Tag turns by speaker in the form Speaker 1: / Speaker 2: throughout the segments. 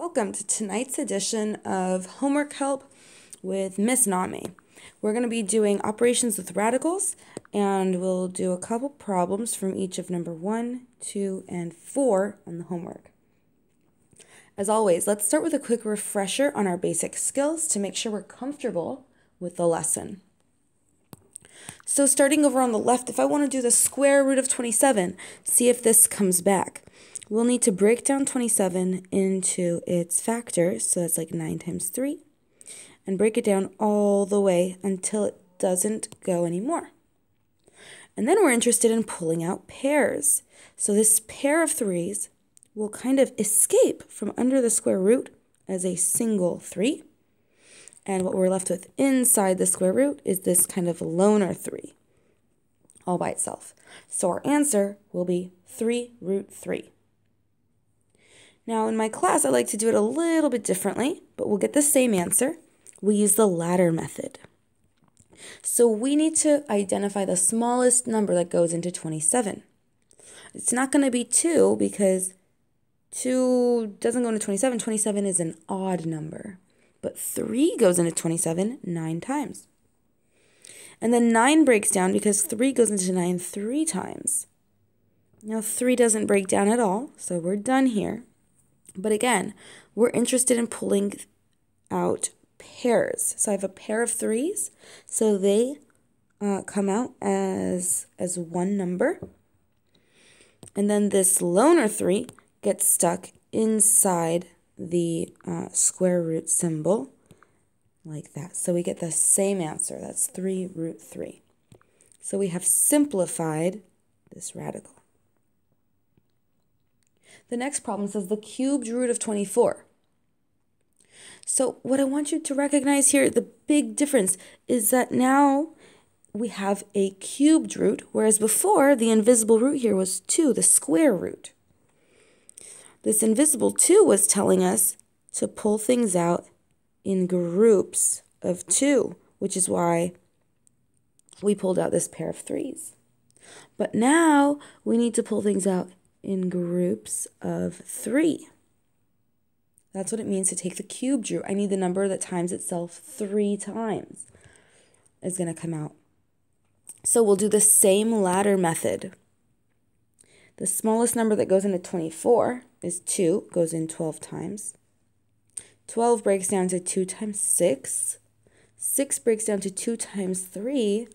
Speaker 1: Welcome to tonight's edition of Homework Help with Miss Nami. We're going to be doing operations with radicals, and we'll do a couple problems from each of number 1, 2, and 4 on the homework. As always, let's start with a quick refresher on our basic skills to make sure we're comfortable with the lesson. So starting over on the left, if I want to do the square root of 27, see if this comes back. We'll need to break down 27 into its factors, so that's like 9 times 3, and break it down all the way until it doesn't go anymore. And then we're interested in pulling out pairs. So this pair of 3's will kind of escape from under the square root as a single 3. And what we're left with inside the square root is this kind of loner 3, all by itself. So our answer will be 3 root 3. Now in my class, I like to do it a little bit differently, but we'll get the same answer. We use the ladder method. So we need to identify the smallest number that goes into 27. It's not going to be 2 because 2 doesn't go into 27. 27 is an odd number. But 3 goes into 27 9 times. And then 9 breaks down because 3 goes into 9 3 times. Now 3 doesn't break down at all, so we're done here. But again, we're interested in pulling out pairs. So I have a pair of 3's, so they come out as one number. And then this loner 3 gets stuck inside the square root symbol like that. So we get the same answer. That's 3 root 3. So we have simplified this radical. The next problem says the cubed root of 24. So what I want you to recognize here, the big difference is that now we have a cubed root, whereas before the invisible root here was 2, the square root. This invisible 2 was telling us to pull things out in groups of 2, which is why we pulled out this pair of 3's. But now we need to pull things out in groups of 3. That's what it means to take the cubed root. I need the number that times itself 3 times is going to come out. So we'll do the same ladder method. The smallest number that goes into 24 is 2, goes in 12 times. 12 breaks down to 2 times 6. 6 breaks down to 2 times 3.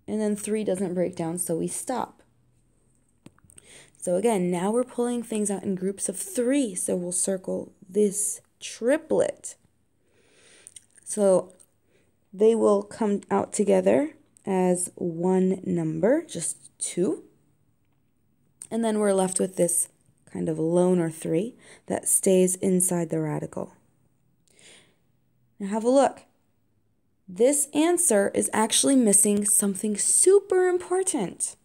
Speaker 1: And then 3 doesn't break down, so we stop. So again, now we're pulling things out in groups of 3. So we'll circle this triplet. So they will come out together as one number, just 2. And then we're left with this kind of loner 3 that stays inside the radical. Now have a look. This answer is actually missing something super important.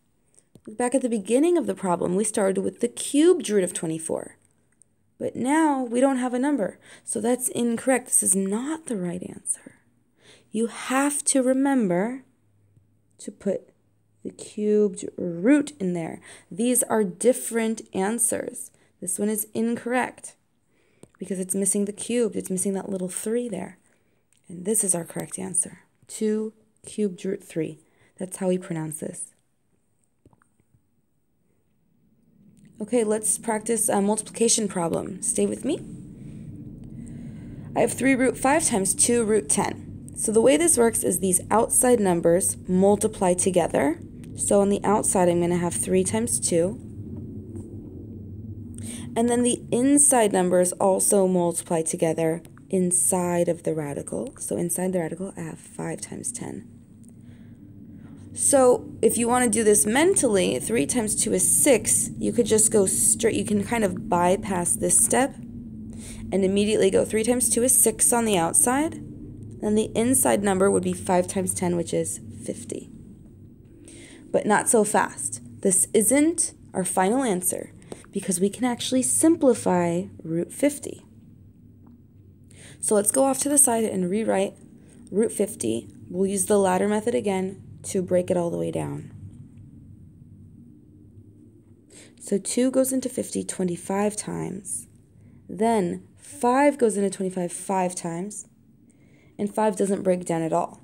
Speaker 1: Back at the beginning of the problem, we started with the cubed root of 24. But now we don't have a number, so that's incorrect. This is not the right answer. You have to remember to put the cubed root in there. These are different answers. This one is incorrect because it's missing the cubed. It's missing that little 3 there. And this is our correct answer. 2 cubed root 3. That's how we pronounce this. Okay, let's practice a multiplication problem. Stay with me. I have 3 root 5 times 2 root 10. So the way this works is these outside numbers multiply together. So on the outside, I'm going to have 3 times 2. And then the inside numbers also multiply together inside of the radical. So inside the radical, I have 5 times 10. So if you want to do this mentally, 3 times 2 is 6. You could just go straight. You can kind of bypass this step and immediately go 3 times 2 is 6 on the outside. Then the inside number would be 5 times 10, which is 50. But not so fast. This isn't our final answer because we can actually simplify root 50. So let's go off to the side and rewrite root 50. We'll use the ladder method again to break it all the way down. So 2 goes into 50 25 times. Then 5 goes into 25 5 times, and 5 doesn't break down at all.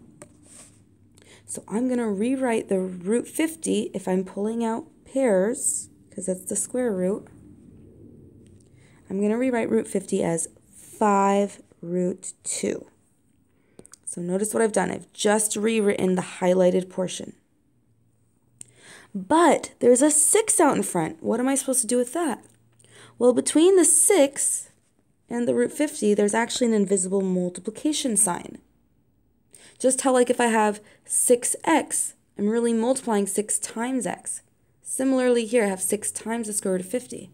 Speaker 1: So I'm going to rewrite the root 50 if I'm pulling out pairs, because that's the square root. I'm going to rewrite root 50 as 5 root 2. So notice what I've done. I've just rewritten the highlighted portion. But there's a 6 out in front. What am I supposed to do with that? Well, between the 6 and the root 50, there's actually an invisible multiplication sign. Just how, like, if I have 6x, I'm really multiplying 6 times x. Similarly here, I have 6 times the square root of 50.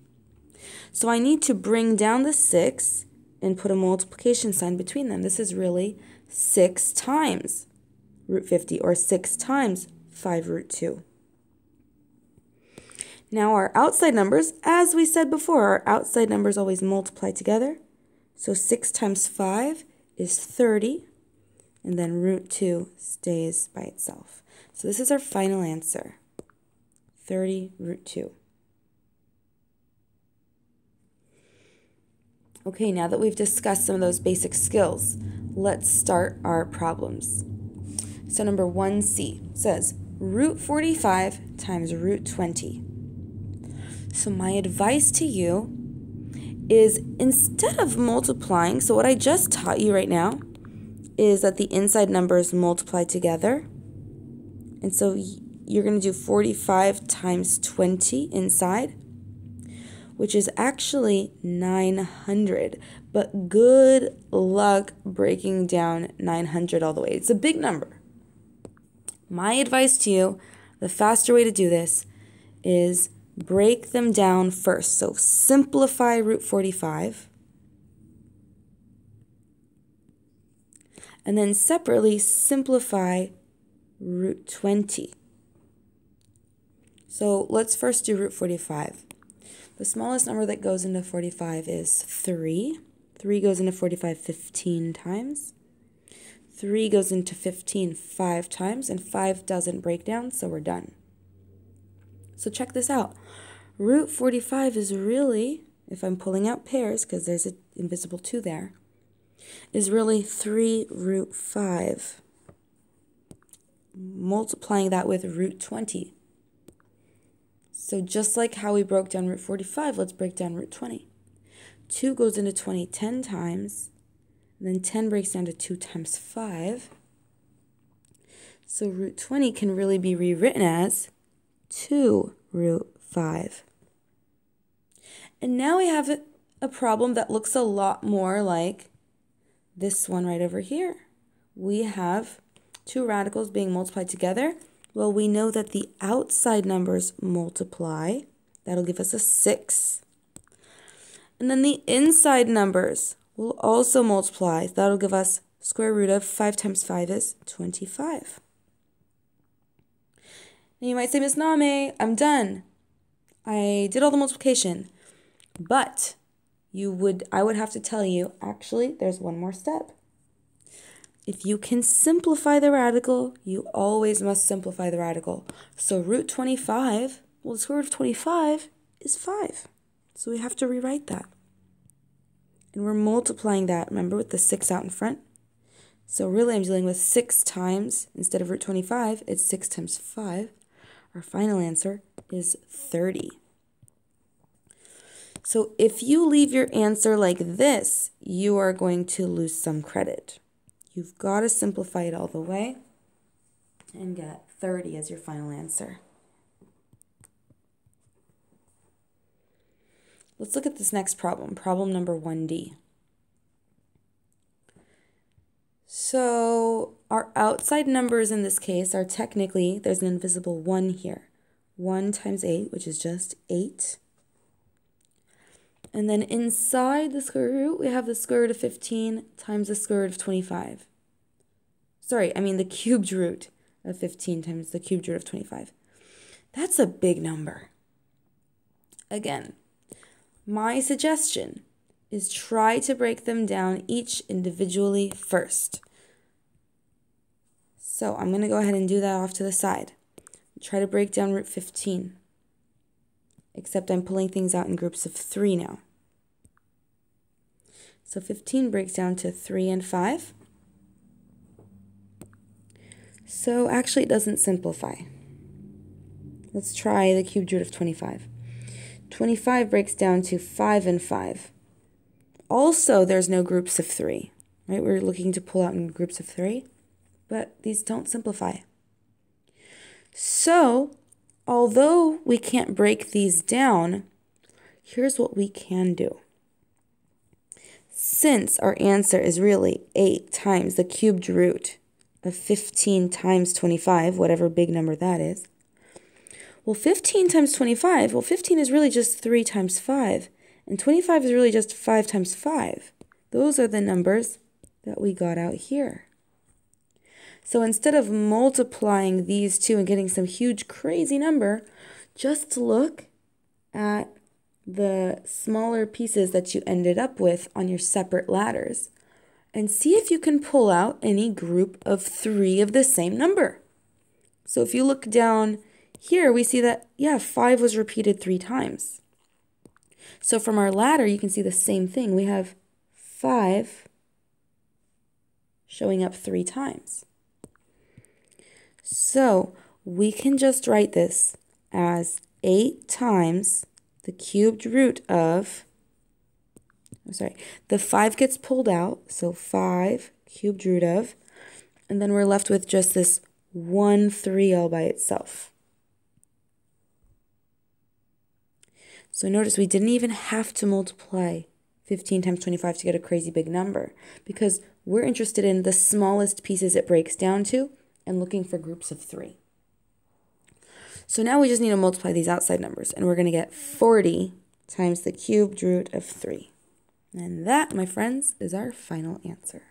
Speaker 1: So I need to bring down the 6 and put a multiplication sign between them. This is really 6 times root 50, or 6 times 5 root 2. Now our outside numbers, as we said before, our outside numbers always multiply together. So 6 times 5 is 30. And then root 2 stays by itself. So this is our final answer, 30 root 2. Okay, now that we've discussed some of those basic skills, let's start our problems. So number 1C says root 45 times root 20. So my advice to you is, instead of multiplying, so what I just taught you right now is that the inside numbers multiply together. And so you're going to do 45 times 20 inside, which is actually 900. But good luck breaking down 900 all the way. It's a big number. My advice to you, the faster way to do this is break them down first. So simplify root 45. And then separately simplify root 20. So let's first do root 45. The smallest number that goes into 45 is 3. 3 goes into 45 15 times. 3 goes into 15 5 times, and 5 doesn't break down, so we're done. So check this out. Root 45 is really, if I'm pulling out pairs, because there's an invisible 2 there, is really 3 root 5. Multiplying that with root 20. So just like how we broke down root 45, let's break down root 20. 2 goes into 20 10 times, and then 10 breaks down to 2 times 5. So root 20 can really be rewritten as 2 root 5. And now we have a problem that looks a lot more like this one right over here. We have 2 radicals being multiplied together. Well, we know that the outside numbers multiply. That'll give us a 6. And then the inside numbers will also multiply. That'll give us square root of 5 times 5 is 25. Now you might say, Miss Name, I'm done. I did all the multiplication. But I would have to tell you, actually, there's one more step. If you can simplify the radical, you always must simplify the radical. So root 25, well, the square root of 25 is 5. So we have to rewrite that. And we're multiplying that, remember, with the 6 out in front. So really I'm dealing with 6 times, instead of root 25, it's 6 times 5. Our final answer is 30. So if you leave your answer like this, you are going to lose some credit. You've got to simplify it all the way and get 30 as your final answer. Let's look at this next problem, problem number 1D. So our outside numbers in this case are technically, there's an invisible 1 here. 1 times 8, which is just 8. And then inside the square root, we have the square root of 15 times the square root of 25. Sorry, I mean the cubed root of 15 times the cubed root of 25. That's a big number. Again, my suggestion is try to break them down each individually first. So I'm going to go ahead and do that off to the side. Try to break down root 15. Except I'm pulling things out in groups of 3 now. So 15 breaks down to 3 and 5. So actually it doesn't simplify. Let's try the cubed root of 25. 25 breaks down to 5 and 5. Also, there's no groups of 3, right? We're looking to pull out in groups of 3, but these don't simplify. So, although we can't break these down, here's what we can do. Since our answer is really 8 times the cubed root of 15 times 25, whatever big number that is, well, 15 times 25, well, 15 is really just 3 times 5, and 25 is really just 5 times 5. Those are the numbers that we got out here. So instead of multiplying these two and getting some huge crazy number, just look at the smaller pieces that you ended up with on your separate ladders and see if you can pull out any group of 3 of the same number. So if you look down here, we see that, yeah, 5 was repeated 3 times. So from our ladder, you can see the same thing. We have 5 showing up 3 times. So we can just write this as 8 times the cubed root of, the 5 gets pulled out, so 5 cubed root of, and then we're left with just this 1 3 all by itself. So notice we didn't even have to multiply 15 times 25 to get a crazy big number, because we're interested in the smallest pieces it breaks down to and looking for groups of 3. So now we just need to multiply these outside numbers, and we're going to get 40 times the cubed root of 3. And that, my friends, is our final answer.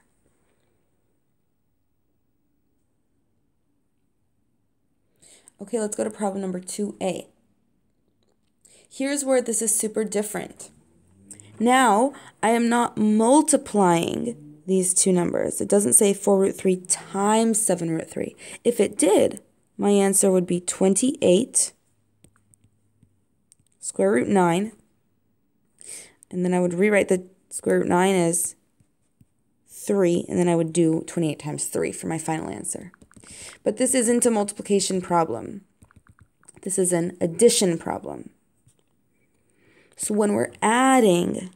Speaker 1: Okay, let's go to problem number 2a. Here's where this is super different. Now, I am not multiplying these two numbers. It doesn't say 4 root 3 times 7 root 3. If it did, my answer would be 28 square root 9. And then I would rewrite the square root 9 as 3, and then I would do 28 times 3 for my final answer. But this isn't a multiplication problem. This is an addition problem. So when we're adding,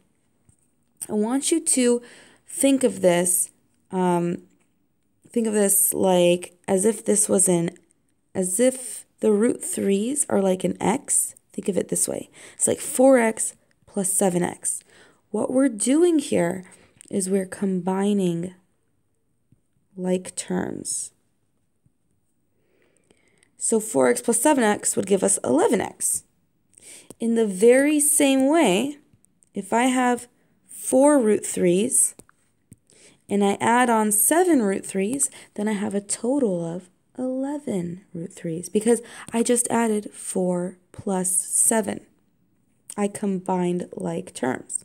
Speaker 1: I want you to think of this like as if the root 3's are like an x. Think of it this way. It's like 4x plus 7x. What we're doing here is we're combining like terms. So 4x plus 7x would give us 11x. In the very same way, if I have 4 root 3's and I add on 7 root 3's, then I have a total of 11 root 3's because I just added 4 plus 7. I combined like terms.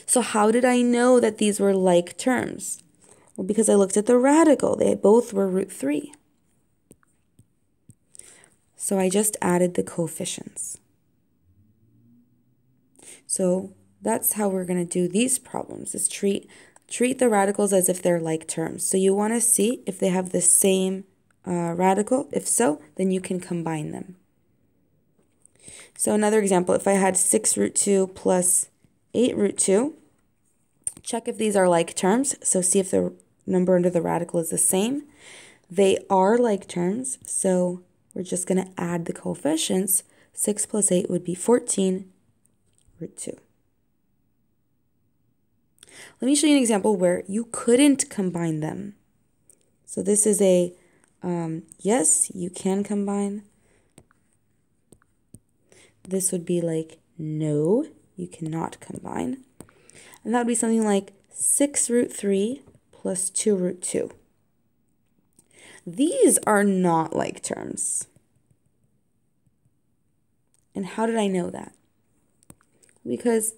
Speaker 1: So how did I know that these were like terms? Well, because I looked at the radical. They both were root 3. So I just added the coefficients. So that's how we're going to do these problems, is treat the radicals as if they're like terms. So you want to see if they have the same radical. If so, then you can combine them. So another example, if I had 6 root 2 plus 8 root 2, check if these are like terms. So see if the number under the radical is the same. They are like terms, so we're just going to add the coefficients. 6 plus 8 would be 14 root 2. Let me show you an example where you couldn't combine them. So this is a yes, you can combine. This would be like no, you cannot combine. And that would be something like 6 root 3 plus 2 root 2. These are not like terms. And how did I know that? Because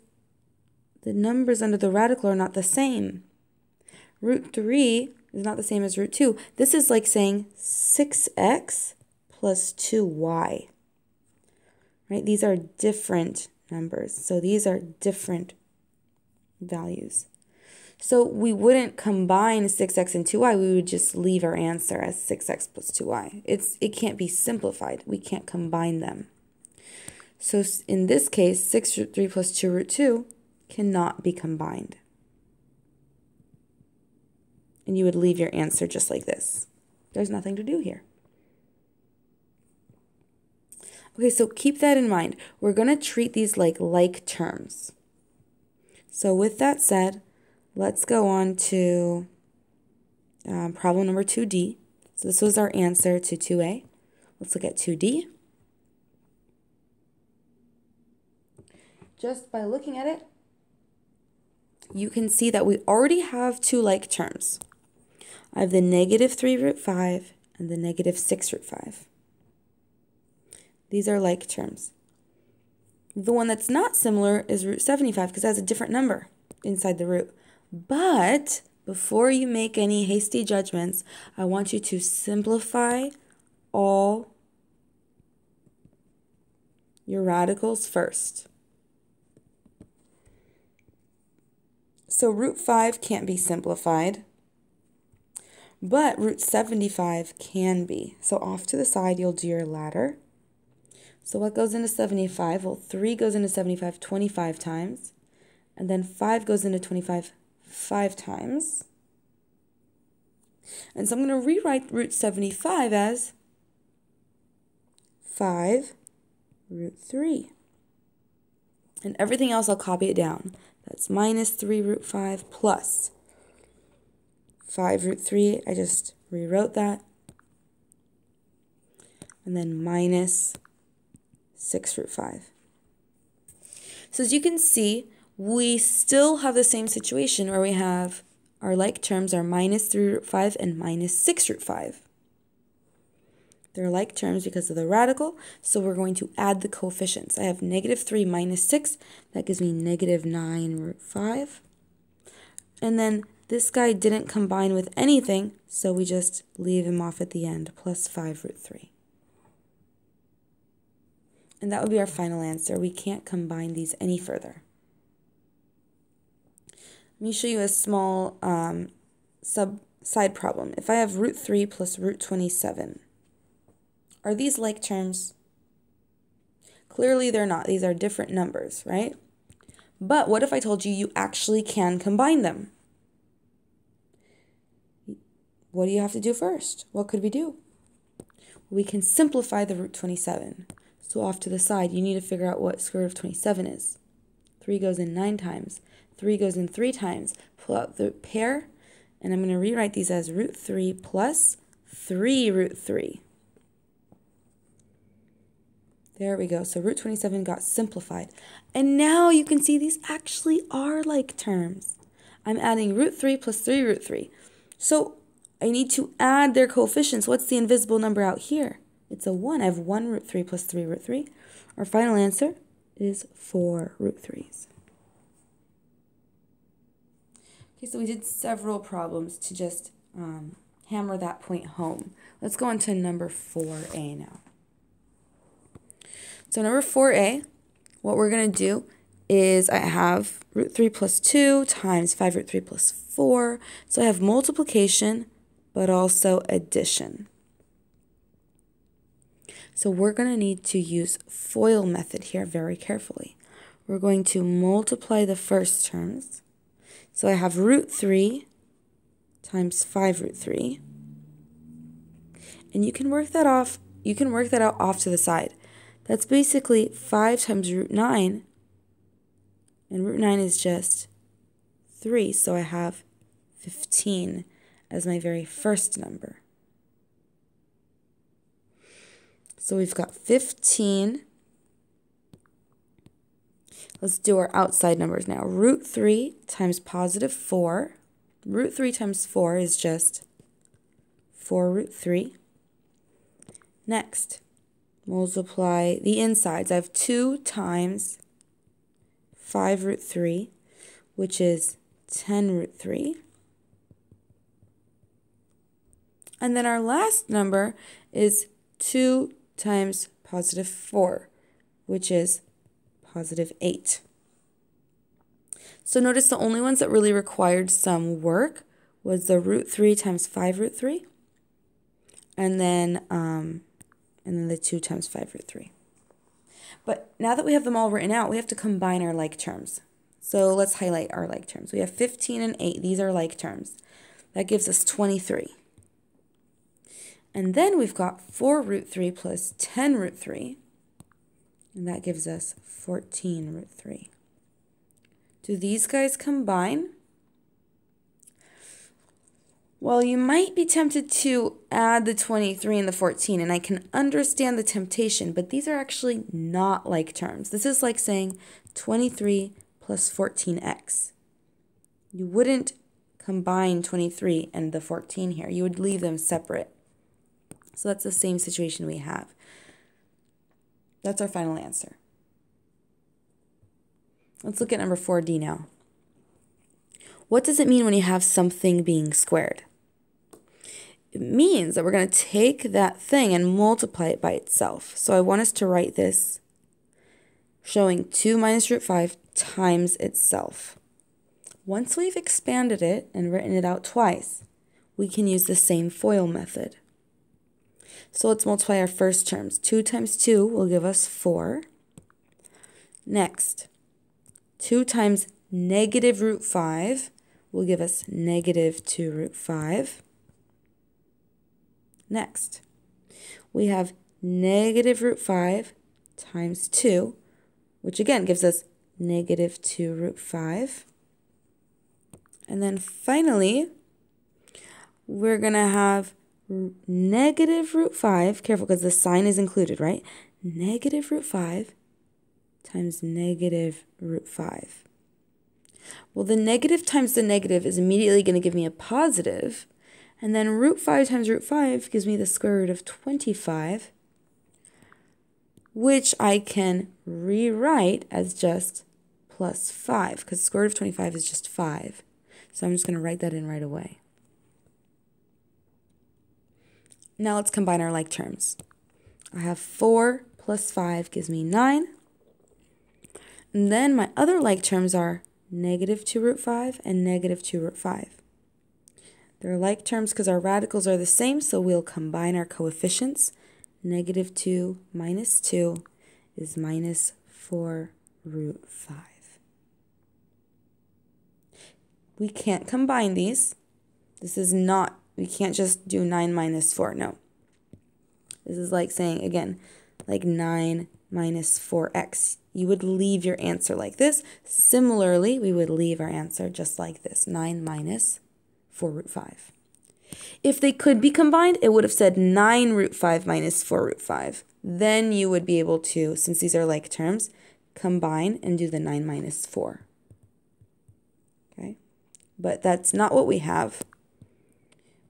Speaker 1: the numbers under the radical are not the same. Root 3 is not the same as root 2. This is like saying 6x plus 2y. Right? These are different numbers. So these are different values. So we wouldn't combine 6x and 2y, we would just leave our answer as 6x plus 2y. It can't be simplified. We can't combine them. So in this case, 6 root 3 plus 2 root 2 cannot be combined. And you would leave your answer just like this. There's nothing to do here. Okay, so keep that in mind. We're going to treat these like terms. So with that said, let's go on to problem number 2D. So this was our answer to 2A. Let's look at 2D. Just by looking at it, you can see that we already have two like terms. I have the negative 3 root 5 and the negative 6 root 5. These are like terms. The one that's not similar is root 75 because it has a different number inside the root. But before you make any hasty judgments, I want you to simplify all your radicals first. So root 5 can't be simplified, but root 75 can be. So off to the side, you'll do your ladder. So what goes into 75? Well, 3 goes into 75 25 times, and then 5 goes into 25 5 times. And so I'm going to rewrite root 75 as 5 root 3. And everything else, I'll copy it down. That's minus 3 root 5 plus 5 root 3. I just rewrote that. And then minus 6 root 5. So as you can see, we still have the same situation where we have our like terms are minus 3 root 5 and minus 6 root 5. They're like terms because of the radical, so we're going to add the coefficients. I have negative 3 minus 6. That gives me negative 9 root 5. And then this guy didn't combine with anything, so we just leave him off at the end, plus 5 root 3. And that would be our final answer. We can't combine these any further. Let me show you a small side problem. If I have root 3 plus root 27, are these like terms? Clearly they're not. These are different numbers, right? But what if I told you you actually can combine them? What do you have to do first? What could we do? We can simplify the root 27. So off to the side, you need to figure out what square root of 27 is. 3 goes in 9 times. 3 goes in 3 times. Pull out the pair, and I'm going to rewrite these as root 3 plus 3 root 3. There we go. So root 27 got simplified. And now you can see these actually are like terms. I'm adding root 3 plus 3 root 3. So I need to add their coefficients. What's the invisible number out here? It's a 1. I have 1 root 3 plus 3 root 3. Our final answer is 4 root 3s. Okay, so we did several problems to just hammer that point home. Let's go on to number 4A now. So number 4A, what we're going to do is I have root 3 plus 2 times 5 root 3 plus 4. So I have multiplication, but also addition. So we're going to need to use FOIL method here very carefully. We're going to multiply the first terms. So I have root 3 times 5 root 3. And you can work that off. You can work that out off to the side. That's basically 5 times root 9. And root 9 is just 3. So I have 15 as my very first number. So we've got 15. Let's do our outside numbers now. Root 3 times positive 4. Root 3 times 4 is just 4 root 3. Next, multiply the insides. I have 2 times 5 root 3, which is 10 root 3. And then our last number is 2 times positive 4, which is positive 8. So notice the only ones that really required some work was the root 3 times 5 root 3, and then the 2 times 5 root 3. But now that we have them all written out, we have to combine our like terms. So let's highlight our like terms. We have 15 and 8. These are like terms. That gives us 23. And then we've got 4 root 3 plus 10 root 3. And that gives us 14 root 3. Do these guys combine? Well, you might be tempted to add the 23 and the 14, and I can understand the temptation, but these are actually not like terms. This is like saying 23 plus 14x. You wouldn't combine 23 and the 14 here. You would leave them separate. So that's the same situation we have. That's our final answer. Let's look at number 4D now. What does it mean when you have something being squared? It means that we're going to take that thing and multiply it by itself. So I want us to write this showing 2 minus root 5 times itself. Once we've expanded it and written it out twice, we can use the same FOIL method. So let's multiply our first terms. 2 times 2 will give us 4. Next, 2 times negative root 5 will give us negative 2 root 5. Next, we have negative root 5 times 2, which again gives us negative 2 root 5. And then finally, we're going to have negative root 5, careful because the sign is included, right? Negative root 5 times negative root 5. Well, the negative times the negative is immediately going to give me a positive, and then root 5 times root 5 gives me the square root of 25, which I can rewrite as just plus 5, because the square root of 25 is just 5. So I'm just going to write that in right away. Now let's combine our like terms. I have 4 plus 5 gives me 9. And then my other like terms are negative 2 root 5 and negative 2 root 5. They're like terms because our radicals are the same, so we'll combine our coefficients. Negative 2 minus 2 is minus 4 root 5. We can't combine these. This is not, we can't just do 9 minus 4, no. This is like saying, again, like 9 minus 4x. You would leave your answer like this. Similarly, we would leave our answer just like this, 9 minus 4 root 5. If they could be combined, it would have said 9 root 5 minus 4 root 5. Then you would be able to, since these are like terms, combine and do the 9 minus 4. Okay, but that's not what we have.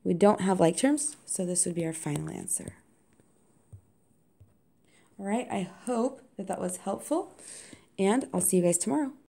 Speaker 1: We don't have like terms, so this would be our final answer. All right, I hope that that was helpful, and I'll see you guys tomorrow.